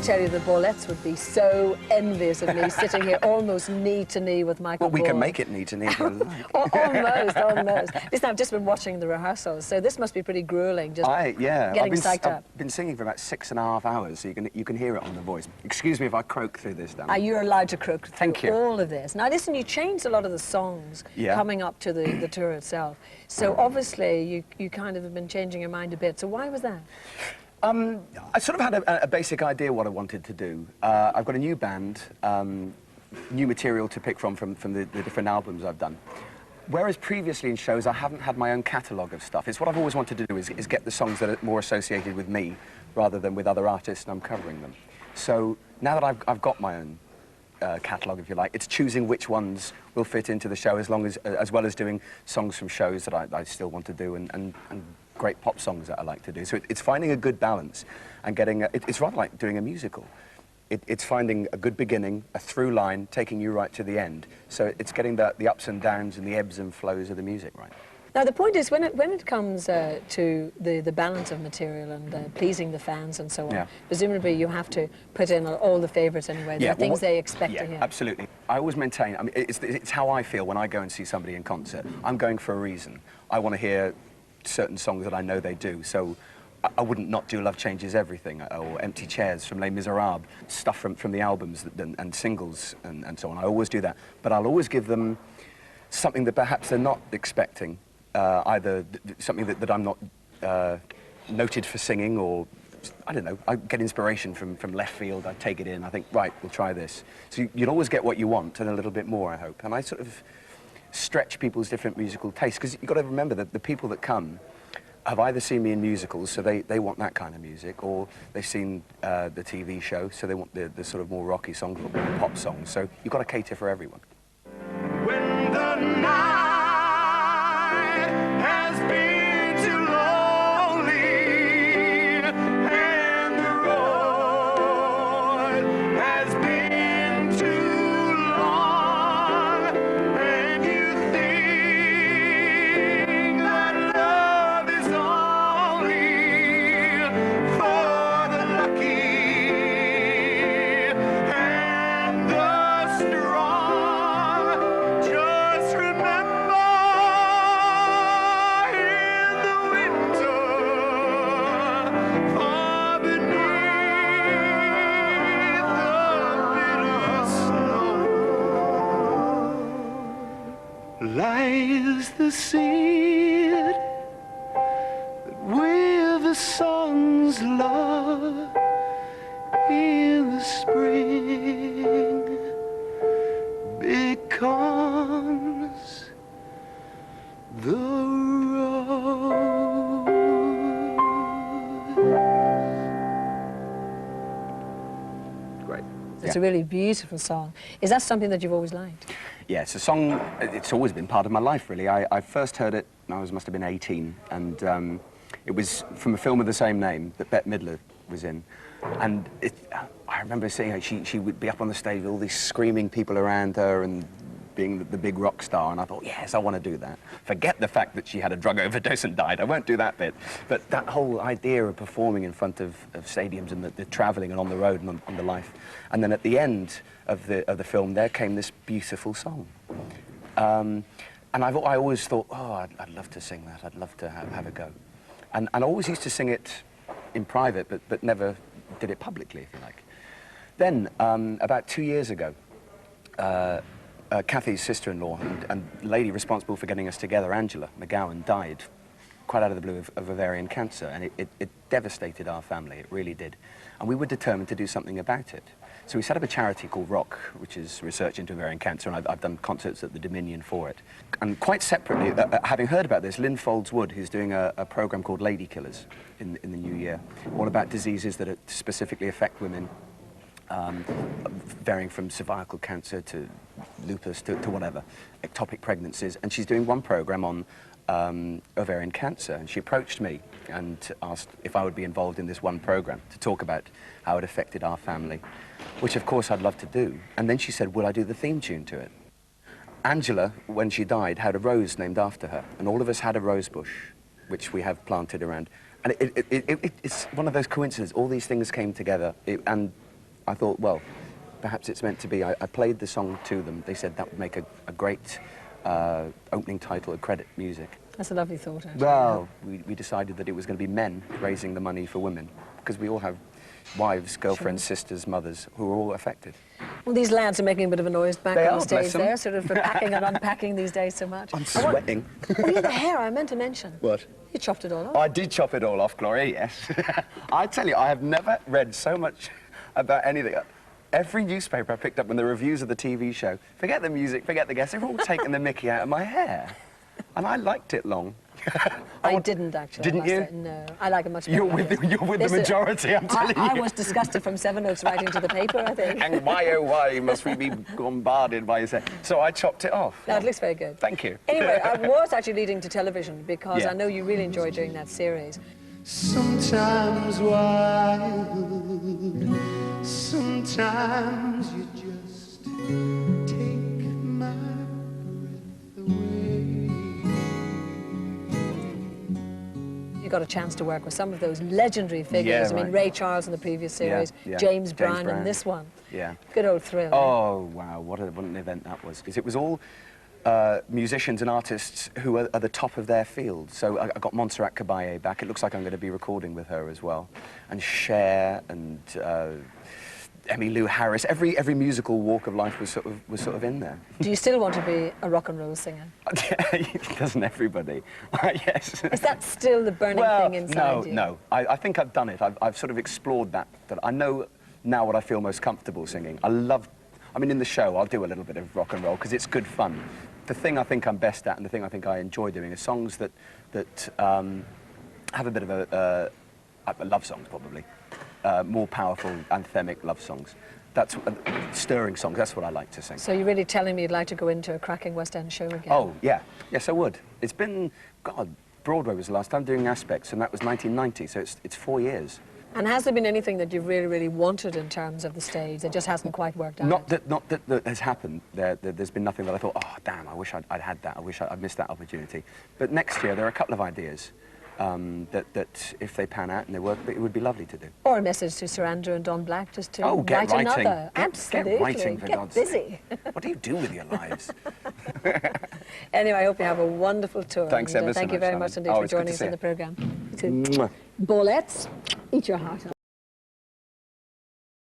tell you the Ballettes would be so envious of me sitting here almost knee to knee with Michael Well, we Ball. can make it knee to knee if you like. Almost, almost. Listen, I've just been watching the rehearsals, so this must be pretty grueling, just getting psyched up. I've been singing for about 6.5 hours, so you can hear it on the voice. Excuse me if I croak through this, Dan. You're allowed to croak through Thank you. all of this. Now, listen, you changed a lot of the songs coming up to the tour itself. So obviously, you kind of have been changing your mind a bit. So why was that? I sort of had a basic idea what I wanted to do. I've got a new band, new material to pick from the different albums I've done. Whereas previously in shows, I haven't had my own catalogue of stuff. It's what I've always wanted to do is get the songs that are more associated with me rather than with other artists, and I'm covering them. So now that I've got my own catalogue, if you like, it's choosing which ones will fit into the show as well as doing songs from shows that I still want to do and great pop songs that I like to do. So it's finding a good balance and getting it's rather like doing a musical. It's finding a good beginning, a through line, taking you right to the end. So it's getting the ups and downs and the ebbs and flows of the music right. Now, the point is, when it comes to the balance of material and pleasing the fans and so on, presumably you have to put in all the favourites anyway. There are things they expect to hear. Absolutely. I always maintain, I mean, it's how I feel when I go and see somebody in concert. I'm going for a reason. I want to hear certain songs that I know they do, so I wouldn't not do Love Changes Everything or Empty Chairs from Les Miserables, stuff from the albums and singles and so on. I always do that, but I'll always give them something that perhaps they're not expecting, either something that I'm not noted for singing, or I don't know, I get inspiration from left field, I take it in, I think, right, we'll try this. So you'll always get what you want and a little bit more, I hope. And I sort of stretch people's different musical tastes, because you've got to remember that the people that come have either seen me in musicals, so they want that kind of music, or they've seen the TV show, so they want the sort of more rocky songs, or pop songs. So you've got to cater for everyone. When the night has been too lonely and the road has been too long, and you think that love is only for the lucky and the strong, just remember in the winter, far beneath the bitter snow, lies the seed that with the sun's love in the spring becomes the rose. Great. It's a really beautiful song. Is that something that you've always liked? Yeah, it's a song, it's always been part of my life, really. I first heard it when I must have been 18, and it was from a film of the same name that Bette Midler was in. And I remember seeing her, she would be up on the stage with all these screaming people around her and being the big rock star, and I thought, yes, I want to do that. Forget the fact that she had a drug overdose and died, I won't do that bit. But that whole idea of performing in front of stadiums and the travelling and on the road and on the life. And then at the end of the film, there came this beautiful song. And I always thought, oh, I'd love to sing that, I'd love to have a go. And I always used to sing it in private, but never did it publicly, if you like. Then, about 2 years ago, Kathy's sister-in-law and lady responsible for getting us together, Angela McGowan, died quite out of the blue of ovarian cancer, and it devastated our family, it really did. And we were determined to do something about it. So we set up a charity called ROCK, which is Research into Ovarian Cancer, and I've done concerts at the Dominion for it. And quite separately, having heard about this, Lynn Folds-Wood, who's doing a program called Lady Killers in the new year, all about diseases that specifically affect women, varying from cervical cancer to lupus to whatever, ectopic pregnancies. And she's doing one program on ovarian cancer, and she approached me and asked if I would be involved in this one program to talk about how it affected our family, which of course I'd love to do. And then she said, will I do the theme tune to it? Angela, when she died, had a rose named after her, and all of us had a rose bush, which we have planted around. And it's one of those coincidences, all these things came together, and I thought, well, perhaps it's meant to be. I played the song to them. They said that would make a great opening title, a credit music. That's a lovely thought, actually. Well, we decided that it was going to be men raising the money for women, because we all have wives, girlfriends, sisters, mothers, who are all affected. Well, these lads are making a bit of a noise back They on are, stage bless them. there, sort of packing and unpacking these days so much. I'm sweating. Oh, yeah, the hair, I meant to mention. What? You chopped it all off. I did chop it all off, Gloria, yes. I tell you, I have never read so much about anything. Every newspaper I picked up when the reviews of the TV show, forget the music, forget the guests, they're all taking the mickey out of my hair. And I liked it long. I didn't, actually. Didn't you? No, I like it much better. You're with the majority, I'm telling you. I was disgusted from 7 Notes writing to the paper, I think. And why, oh why, must we be bombarded by yourself? So I chopped it off. No, it looks very good. Thank you. Anyway, I was actually leading to television because Yeah. I know you really enjoy doing that series. Sometimes wild, sometimes you just take my breath away. You got a chance to work with some of those legendary figures. Yeah, I mean, right. Ray Charles in the previous series, yeah. James Brown in Brown. this one. Yeah. Good old thrill. eh? Oh, wow, what an event that was. Because it was all musicians and artists who are the top of their field. So I got Montserrat Caballé back. It looks like I'm going to be recording with her as well. And Cher and Emmylou Harris. Every musical walk of life was sort of in there. Do you still want to be a rock and roll singer? Doesn't everybody? Yes. Is that still the burning thing inside you? No. I think I've done it. I've sort of explored that I know now what I feel most comfortable singing. I mean, in the show, I'll do a little bit of rock and roll because it's good fun. The thing I think I'm best at and the thing I think I enjoy doing are songs that have a bit of a love songs, probably. More powerful, anthemic love songs. That's stirring songs. That's what I like to sing. So you're really telling me you'd like to go into a cracking West End show again? Oh, yeah. Yes, I would. It's been, God, Broadway was the last time doing Aspects, and that was 1990, so it's 4 years. And has there been anything that you've really, really wanted in terms of the stage that just hasn't quite worked out? Not that has happened. There's been nothing that I thought, oh, damn, I wish I'd had that. I wish I'd missed that opportunity. But next year, there are a couple of ideas that if they pan out and they work, it would be lovely to do. Or a message to Sir Andrew and Don Black, just to Get write writing. another. Absolutely. Get writing, for Get God's busy. sake. What do you do with your lives? Anyway, I hope you have a wonderful tour. Thanks and, ever so thank you much, very Simon. much indeed Oh, for it's good joining to us see in you. the programme. Mwah. Bolets, eat your heart out.